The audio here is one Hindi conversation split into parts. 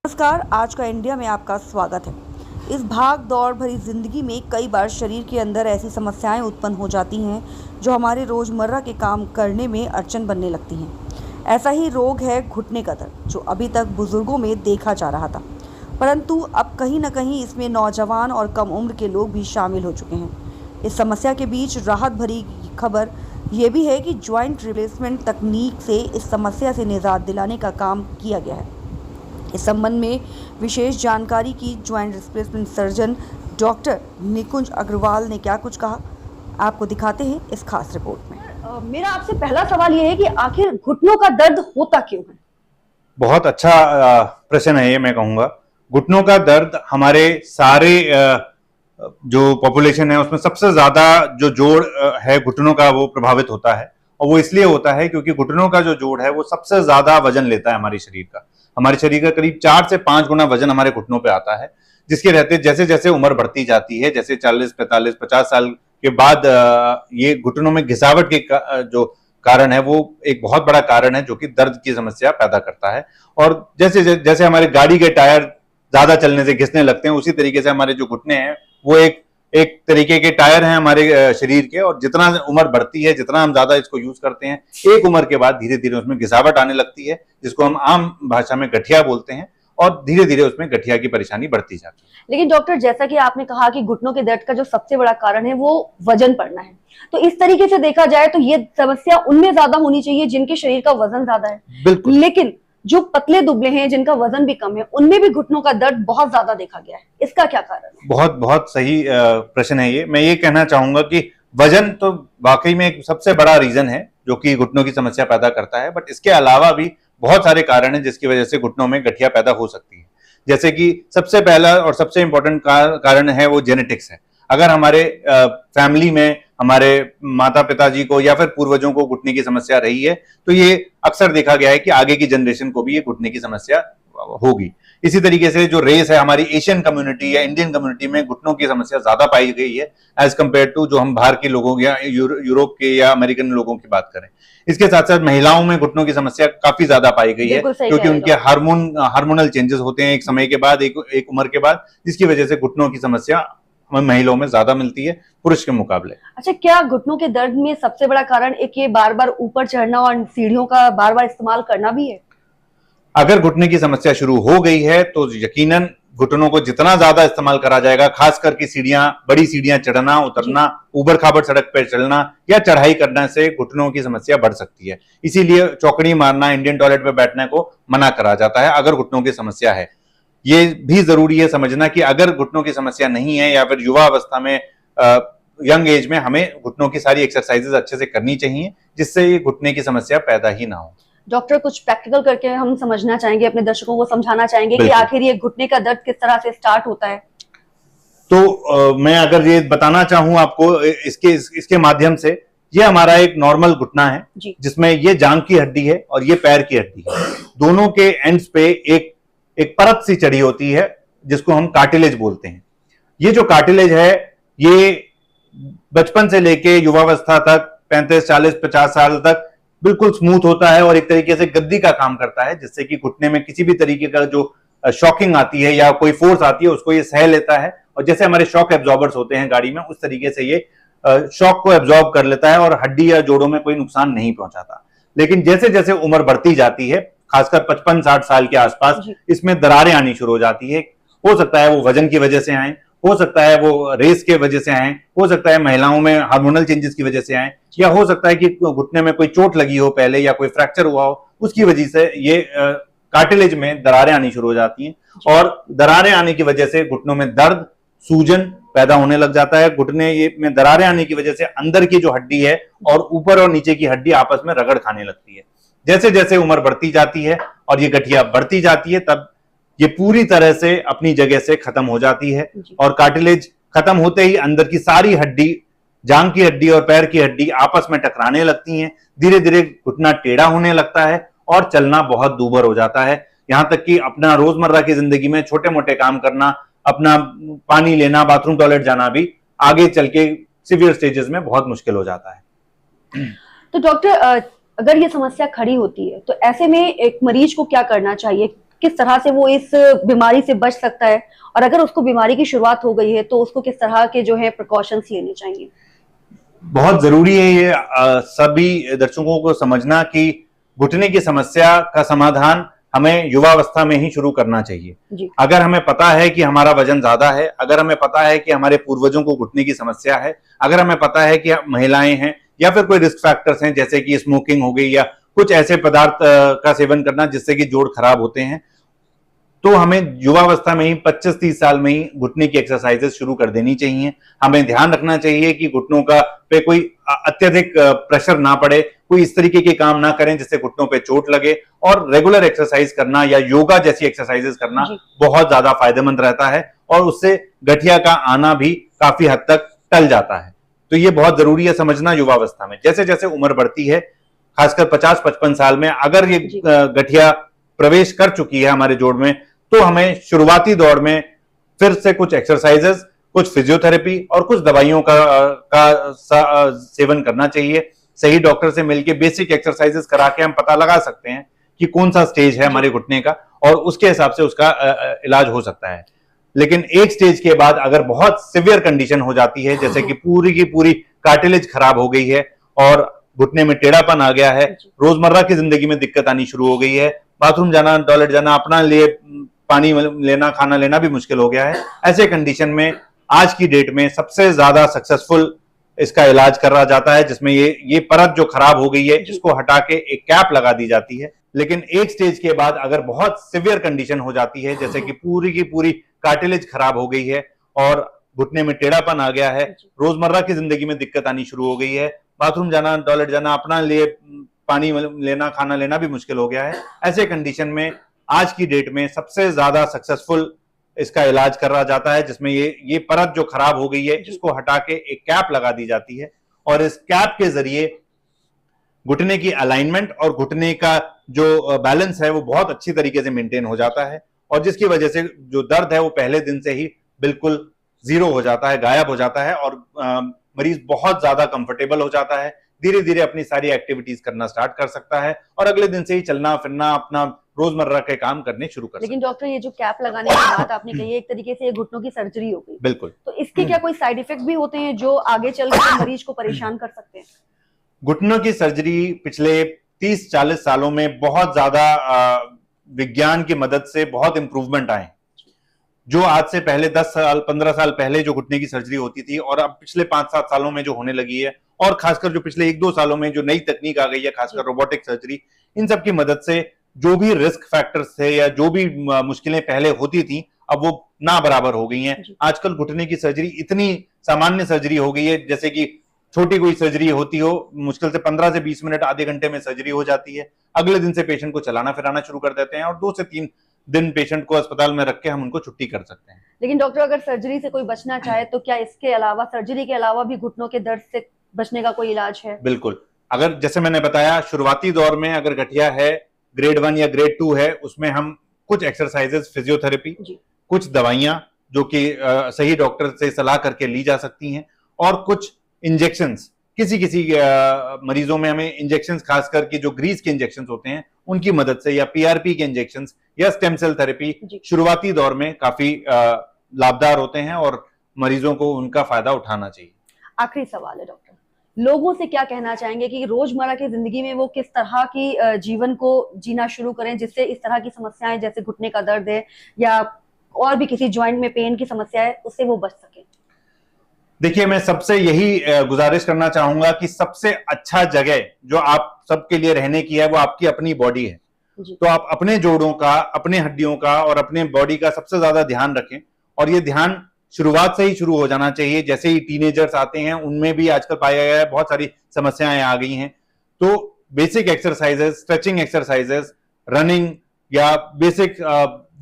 नमस्कार, आज का इंडिया में आपका स्वागत है। इस भाग दौड़ भरी जिंदगी में कई बार शरीर के अंदर ऐसी समस्याएं उत्पन्न हो जाती हैं जो हमारे रोजमर्रा के काम करने में अड़चन बनने लगती हैं। ऐसा ही रोग है घुटने का दर्द, जो अभी तक बुजुर्गों में देखा जा रहा था, परंतु अब कहीं न कहीं इसमें नौजवान और कम उम्र के लोग भी शामिल हो चुके हैं। इस समस्या के बीच राहत भरी खबर ये भी है कि ज्वाइंट रिप्लेसमेंट तकनीक से इस समस्या से निजात दिलाने का काम किया गया है। इस संबंध में विशेष जानकारी की ज्वाइंट रिप्लेसमेंट सर्जन डॉक्टर निकुंज अग्रवाल ने क्या कुछ कहा, आपको दिखाते हैं इस खास रिपोर्ट में। मेरा आपसे पहला सवाल ये है कि आखिर घुटनों का दर्द होता क्यों है? बहुत अच्छा प्रश्न है ये। मैं कहूँगा घुटनों का दर्द हमारे सारे जो पॉपुलेशन है उसमें सबसे ज्यादा जो जोड़ है घुटनों का वो प्रभावित होता है। और वो इसलिए होता है क्योंकि घुटनों का जो जोड़ है वो सबसे ज्यादा वजन लेता है हमारे शरीर का। हमारे शरीर का करीब 4 से 5 गुना वजन हमारे घुटनों पे आता है, जिसके रहते जैसे जैसे उम्र बढ़ती जाती है, जैसे 40, 45, 50 साल के बाद ये घुटनों में घिसावट के जो कारण है वो एक बहुत बड़ा कारण है जो कि दर्द की समस्या पैदा करता है। और जैसे जैसे हमारे गाड़ी के टायर ज्यादा चलने से घिसने लगते हैं, उसी तरीके से हमारे जो घुटने हैं वो एक तरीके के टायर हैं हमारे शरीर के। और जितना उम्र बढ़ती है, जितना हम ज्यादा इसको यूज करते हैं, एक उम्र के बाद धीरे धीरे उसमें घिसावट आने लगती है, जिसको हम आम भाषा में गठिया बोलते हैं। और धीरे धीरे उसमें गठिया की परेशानी बढ़ती जाती है। लेकिन डॉक्टर, जैसा कि आपने कहा कि घुटनों के दर्द का जो सबसे बड़ा कारण है वो वजन बढ़ना है, तो इस तरीके से देखा जाए तो ये समस्या उनमें ज्यादा होनी चाहिए जिनके शरीर का वजन ज्यादा है। बिल्कुल। लेकिन जो पतले दुबले हैं, जिनका वजन भी कम है, उनमें भी घुटनों का दर्द बहुत ज्यादा देखा गया है। इसका क्या कारण है? बहुत बहुत सही प्रश्न है ये। मैं ये कहना चाहूंगा कि वजन तो वाकई में एक सबसे बड़ा रीजन है जो कि घुटनों की समस्या पैदा करता है, बट इसके अलावा भी बहुत सारे कारण हैं जिसकी वजह से घुटनों में गठिया पैदा हो सकती है। जैसे कि सबसे पहला और सबसे इंपॉर्टेंट कारण है वो जेनेटिक्स है। अगर हमारे फैमिली में हमारे माता पिताजी को या फिर पूर्वजों को घुटने की समस्या रही है तो ये अक्सर देखा गया है कि आगे की जनरेशन को भी ये घुटने की समस्या होगी। इसी तरीके से जो रेस है हमारी एशियन कम्युनिटी या इंडियन कम्युनिटी में घुटनों की समस्या ज्यादा पाई गई है एज कंपेयर टू जो हम बाहर के लोगों या यूरोप के या अमेरिकन लोगों की बात करें। इसके साथ साथ महिलाओं में घुटनों की समस्या काफी ज्यादा पाई गई है क्योंकि उनके हार्मोनल चेंजेस होते हैं एक समय के बाद, एक उम्र के बाद, जिसकी वजह से घुटनों की समस्या हमें महिलाओं में ज्यादा मिलती है पुरुष के मुकाबले। अच्छा, क्या घुटनों के दर्द में सबसे बड़ा कारण एक ये बार बार ऊपर चढ़ना और सीढ़ियों का बार बार इस्तेमाल करना भी है? अगर घुटने की समस्या शुरू हो गई है तो यकीनन घुटनों को जितना ज्यादा इस्तेमाल करा जाएगा, खास करके सीढ़ियां, बड़ी सीढ़ियां चढ़ना उतरना, ऊबड़ खाबड़ सड़क पर चलना या चढ़ाई करने से घुटनों की समस्या बढ़ सकती है। इसीलिए चौकड़ी मारना, इंडियन टॉयलेट पर बैठने को मना करा जाता है अगर घुटनों की समस्या है। ये भी जरूरी है समझना कि अगर घुटनों की समस्या नहीं है या फिर युवा अवस्था में यंग एज में हमें घुटनों की सारी एक्सरसाइजेज अच्छे से करनी चाहिए जिससे ये घुटने की समस्या पैदा ही ना हो। डॉक्टर, कुछ प्रैक्टिकल करके हम समझना चाहेंगे, अपने दर्शकों को समझाना चाहेंगे कि आखिर ये घुटने का दर्द किस तरह से स्टार्ट होता है। तो मैं अगर ये बताना चाहूं आपको इसके माध्यम से, ये हमारा एक नॉर्मल घुटना है जिसमें ये जांघ की हड्डी है और ये पैर की हड्डी है। दोनों के एंड्स पे एक परत सी चढ़ी होती है जिसको हम कार्टिलेज बोलते हैं। ये जो कार्टिलेज है ये बचपन से लेके युवावस्था तक 35, 40, 50 साल तक बिल्कुल स्मूथ होता है और एक तरीके से गद्दी का काम करता है, जिससे कि घुटने में किसी भी तरीके का जो शॉकिंग आती है या कोई फोर्स आती है उसको ये सह लेता है। और जैसे हमारे शॉक एब्जॉर्बर्स होते हैं गाड़ी में, उस तरीके से ये शॉक को एब्जॉर्ब कर लेता है और हड्डी या जोड़ों में कोई नुकसान नहीं पहुंचाता। लेकिन जैसे जैसे उम्र बढ़ती जाती है, खासकर 55-60 साल के आसपास, इसमें दरारें आनी शुरू हो जाती है। हो सकता है वो वजन की वजह से आए, हो सकता है वो रेस के वजह से आए, हो सकता है महिलाओं में हार्मोनल चेंजेस की वजह से आए, या हो सकता है कि घुटने में कोई चोट लगी हो पहले या कोई फ्रैक्चर हुआ हो, उसकी वजह से ये कार्टिलेज में दरारें आनी शुरू हो जाती हैं। और दरारें आने की वजह से घुटनों में दर्द, सूजन पैदा होने लग जाता है। घुटने में दरारें आने की वजह से अंदर की जो हड्डी है और ऊपर और नीचे की हड्डी आपस में रगड़ खाने लगती है। जैसे जैसे उम्र बढ़ती जाती है और ये गठिया बढ़ती जाती है, तब ये पूरी तरह से अपनी जगह से खत्म हो जाती है। और कार्टिलेज खत्म होते ही अंदर की सारी हड्डी, जांघ की हड्डी और पैर की हड्डी आपस में टकराने लगती हैं। धीरे धीरे घुटना टेढ़ा होने लगता है और चलना बहुत दूभर हो जाता है। यहां तक कि अपना रोजमर्रा की जिंदगी में छोटे मोटे काम करना, अपना पानी लेना, बाथरूम टॉयलेट जाना भी आगे चल के सीवियर स्टेजेस में बहुत मुश्किल हो जाता है। तो डॉक्टर, अगर ये समस्या खड़ी होती है तो ऐसे में एक मरीज को क्या करना चाहिए? किस तरह से वो इस बीमारी से बच सकता है, और अगर उसको बीमारी की शुरुआत हो गई है तो उसको किस तरह के जो है प्रिकॉशंस लेने चाहिए? बहुत जरूरी है ये सभी दर्शकों को समझना कि घुटने की समस्या का समाधान हमें युवावस्था में ही शुरू करना चाहिए। जी। अगर हमें पता है कि हमारा वजन ज्यादा है, अगर हमें पता है कि हमारे पूर्वजों को घुटने की समस्या है, अगर हमें पता है कि महिलाएं हैं या फिर कोई रिस्क फैक्टर्स हैं जैसे कि स्मोकिंग हो गई या कुछ ऐसे पदार्थ का सेवन करना जिससे कि जोड़ खराब होते हैं, तो हमें युवावस्था में ही 25-30 साल में ही घुटने की एक्सरसाइजेस शुरू कर देनी चाहिए। हमें ध्यान रखना चाहिए कि घुटनों का पे कोई अत्यधिक प्रेशर ना पड़े, कोई इस तरीके के काम ना करें जिससे घुटनों पे चोट लगे, और रेगुलर एक्सरसाइज करना या योगा जैसी एक्सरसाइजेस करना बहुत ज्यादा फायदेमंद रहता है और उससे गठिया का आना भी काफी हद तक टल जाता है। तो ये बहुत जरूरी है समझना युवावस्था में। जैसे जैसे उम्र बढ़ती है, खासकर 50-55 साल में अगर ये गठिया प्रवेश कर चुकी है हमारे जोड़ में, तो हमें शुरुआती दौर में फिर से कुछ एक्सरसाइजेस, कुछ फिजियोथेरेपी और कुछ दवाइयों का सेवन करना चाहिए। सही डॉक्टर से मिलकर बेसिक एक्सरसाइजेस करा के हम पता लगा सकते हैं कि कौन सा स्टेज है हमारे घुटने का, और उसके हिसाब से उसका इलाज हो सकता है। लेकिन एक स्टेज के बाद अगर बहुत सिवियर कंडीशन हो जाती है, जैसे कि पूरी की पूरी कार्टिलेज खराब हो गई है और घुटने में टेढ़ापन आ गया है, रोजमर्रा की जिंदगी में दिक्कत आनी शुरू हो गई है, बाथरूम जाना, टॉयलेट जाना, अपना लिए पानी लेना, खाना लेना भी मुश्किल हो गया है, ऐसे कंडीशन में आज की डेट में सबसे ज्यादा सक्सेसफुल इसका इलाज करा जाता है, जिसमें ये परत जो खराब हो गई है इसको हटा के एक कैप लगा दी जाती है। लेकिन एक स्टेज के बाद अगर बहुत सिवियर कंडीशन हो जाती है, जैसे कि पूरी की पूरी कार्टिलेज खराब हो गई है और घुटने में टेढ़ापन आ गया है, रोजमर्रा की जिंदगी में दिक्कत आनी शुरू हो गई है, बाथरूम जाना, टॉयलेट जाना, अपना लिए पानी लेना, खाना लेना भी मुश्किल हो गया है, ऐसे कंडीशन में आज की डेट में सबसे ज्यादा सक्सेसफुल इसका इलाज करा जाता है, जिसमें ये परत जो खराब हो गई है इसको हटा के एक कैप लगा दी जाती है, और इस कैप के जरिए घुटने की अलाइनमेंट और घुटने का जो बैलेंस है वो बहुत अच्छी तरीके से मेंटेन हो जाता है, और जिसकी वजह से जो दर्द है वो पहले दिन से ही बिल्कुल जीरो हो जाता है, गायब हो जाता है, और मरीज बहुत ज्यादा कंफर्टेबल हो जाता है, धीरे धीरे अपनी सारी एक्टिविटीज करना स्टार्ट कर सकता है और अगले दिन से ही चलना फिरना, अपना रोजमर्रा के काम करने शुरू कर सकता है। लेकिन डॉक्टर, ये जो कैप लगाने की बात आपने कही है, एक तरीके से ये घुटनों की सर्जरी हो गई। बिल्कुल। तो इसके क्या कोई साइड इफेक्ट भी होते हैं जो आगे चलकर मरीज को परेशान कर सकते हैं? घुटनों की सर्जरी पिछले 30-40 सालों में बहुत ज्यादा विज्ञान की मदद से बहुत इंप्रूवमेंट आए। जो आज से पहले 10 साल 15 साल पहले जो घुटने की सर्जरी होती थी और अब पिछले 5-7 सालों में जो होने लगी है, और खासकर जो पिछले 1-2 सालों में जो नई तकनीक आ गई है, खासकर रोबोटिक सर्जरी, इन सब की मदद से जो भी रिस्क फैक्टर्स थे या जो भी मुश्किलें पहले होती थी अब वो ना बराबर हो गई हैं। आजकल घुटने की सर्जरी इतनी सामान्य सर्जरी हो गई है, जैसे कि छोटी कोई सर्जरी होती हो, मुश्किल से 15 से 20 मिनट, आधे घंटे में सर्जरी हो जाती है। अगले दिन से पेशेंट को चलाना फिराना शुरू कर देते हैं और 2 से 3 दिन पेशेंट को अस्पताल में रख के हम उनको छुट्टी कर सकते हैं। लेकिन डॉक्टर, अगर सर्जरी से कोई बचना चाहे तो क्या इसके अलावा, सर्जरी के अलावा भी घुटनों के दर्द से बचने का कोई इलाज है? बिल्कुल। अगर जैसे मैंने बताया, शुरुआती दौर में अगर गठिया है, ग्रेड 1 या ग्रेड 2 है, उसमें हम कुछ एक्सरसाइजेस, फिजियोथेरेपी, कुछ दवाइयां जो कि सही डॉक्टर से सलाह करके ली जा सकती हैं, और कुछ इंजेक्शंस, किसी मरीजों में हमें इंजेक्शंस, खासकर के जो ग्रीस के इंजेक्शंस होते हैं उनकी मदद से, या पीआरपी के इंजेक्शंस या स्टेम सेल थेरेपी शुरुआती दौर में काफी लाभदार होते हैं और मरीजों को उनका फायदा उठाना चाहिए। आखिरी सवाल है डॉक्टर, लोगों से क्या कहना चाहेंगे कि रोजमर्रा की जिंदगी में वो किस तरह की जीवन को जीना शुरू करें जिससे इस तरह की समस्याएं, जैसे घुटने का दर्द है या और भी किसी जॉइंट में पेन की समस्या है, उससे वो बच सके? देखिए, मैं सबसे यही गुजारिश करना चाहूंगा कि सबसे अच्छा जगह जो आप सबके लिए रहने की है वो आपकी अपनी बॉडी है। तो आप अपने जोड़ों का, अपने हड्डियों का और अपने बॉडी का सबसे ज्यादा ध्यान रखें, और ये ध्यान शुरुआत से ही शुरू हो जाना चाहिए। जैसे ही टीनेजर्स आते हैं उनमें भी आजकल पाया गया है बहुत सारी समस्याएं आ गई हैं, तो basic exercises, stretching exercises, running या बेसिक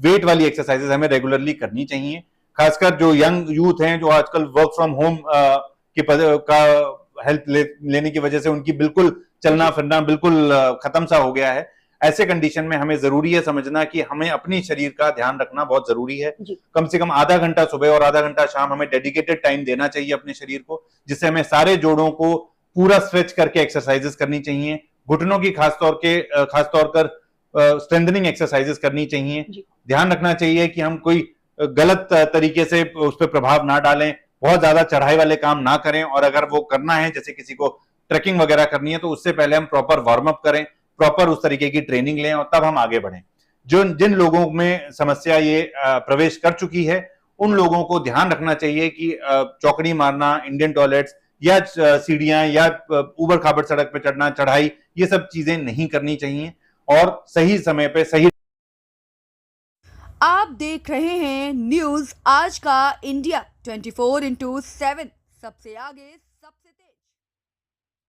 वेट वाली एक्सरसाइजेस हमें रेगुलरली करनी चाहिए। खासकर जो यंग यूथ हैं, जो आजकल वर्क फ्रॉम होम का हेल्प लेने की वजह से उनकी बिल्कुल चलना फिरना बिल्कुल खत्म सा हो गया है, ऐसे कंडीशन में हमें जरूरी है समझना कि हमें अपनी शरीर का ध्यान रखना बहुत जरूरी है। कम से कम आधा घंटा सुबह और आधा घंटा शाम हमें डेडिकेटेड टाइम देना चाहिए अपने शरीर को, जिससे हमें सारे जोड़ों को पूरा स्ट्रेच करके एक्सरसाइजेस करनी चाहिए। घुटनों की खासतौर पर स्ट्रेंथनिंग एक्सरसाइजेस करनी चाहिए। ध्यान रखना चाहिए कि हम कोई गलत तरीके से उस पर प्रभाव ना डालें, बहुत ज्यादा चढ़ाई वाले काम ना करें, और अगर वो करना है, जैसे किसी को ट्रैकिंग वगैरह करनी है, तो उससे पहले हम प्रॉपर वार्म अप करें, प्रॉपर उस तरीके की ट्रेनिंग लें और तब हम आगे बढ़ें। जिन लोगों में समस्या ये प्रवेश कर चुकी है, उन लोगों को ध्यान रखना चाहिए कि चौकड़ी मारना, इंडियन टॉयलेट्स या सीढ़ियां या ऊबड़ खाबड़ सड़क पे चढ़ना, चढ़ाई, ये सब चीजें नहीं करनी चाहिए और सही समय पे सही। आप देख रहे हैं न्यूज आज का इंडिया 24/7 सबसे आगे।